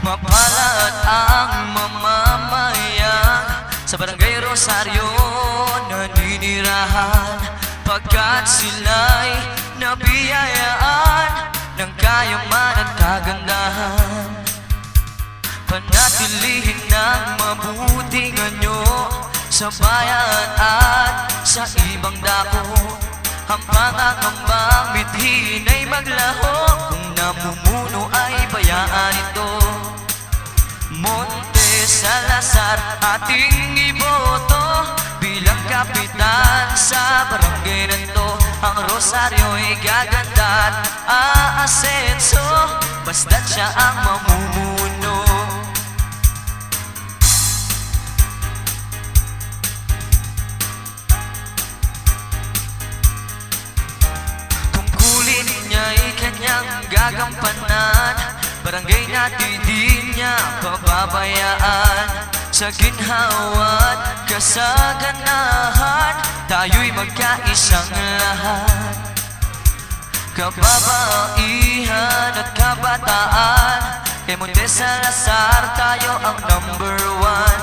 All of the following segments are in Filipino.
Mapalad ang mamamayan sa Barangay Rosario naninirahan, pagkat sila'y nabiyayaan ng kayaman at kagandahan. Panatilihin ng mabuting anyo sa bayan at sa ibang dako, ang pangangambang mithin ay maglaho kung namumuno ay bayaan ito. Monte Salazar ating iboto bilang kapitan sa barangay na to. Ang Rosario ay gaganda at aasenso basta't siya ang mamumuno. Tungkulin niya'y kanyang gagampanan, barangay natin di niya pababayaan. Sa ginhawa't kasaganahan, tayo'y magkaisang lahat. Kababaihan at kabataan, kay Monte Salazar tayo ang number one.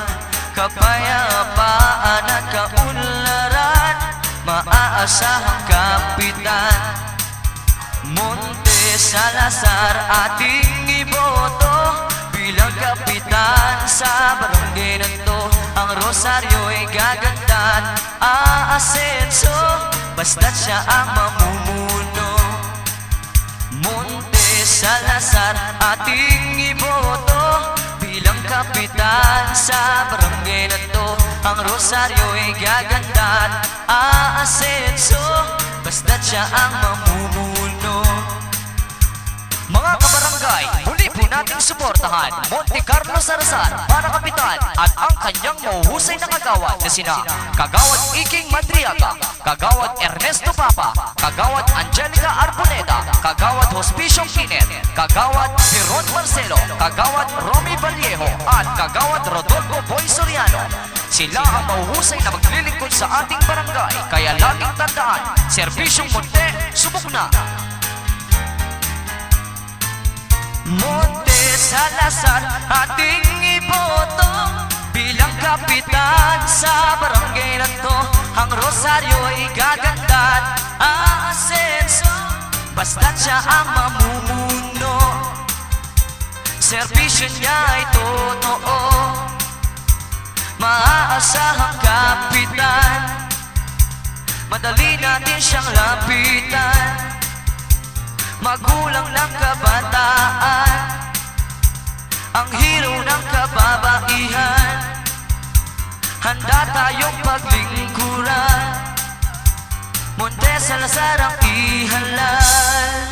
Kapayapaan at kaunlaran, maaasahang kapitan. Monte Salazar ating iboto bilang kapitan sa barangay na to. Ang Rosario ay gaganda at aasenso basta't siya ang mamumuno. Monte Salazar ating iboto bilang kapitan sa barangay na to. Ang Rosario ay gaganda at aasenso basta't siya ang mamumuno. Mga kabarangay, muli po nating suportahan Monte Carlo Salazar para kapitan at ang kanyang mahuhusay na kagawad na sina Kagawad Iking Madriaga, Kagawad Ernesto Papa, Kagawad Angelica Arboleda, Kagawad Hospicio Kinet, Kagawad Piron Marcelo, Kagawad Romy Vallejo at Kagawad Rodolfo Boy Soriano. Sila ang mahuhusay na maglilingkod sa ating barangay, kaya laging tandaan, Serbisyong Monte, subok na! Monte Salazar ating iboto bilang kapitan sa barangay na to. Ang Rosario ay gaganda at aasenso basta't siya ang mamumuno. Serbisyo niya ay totoo, maaasahang kapitan. Madali natin siyang lapitan, magulang ng kabataan, ang hero ng kababaihan. Handa tayong paglingkuran, Monte Salazar ang ihalal.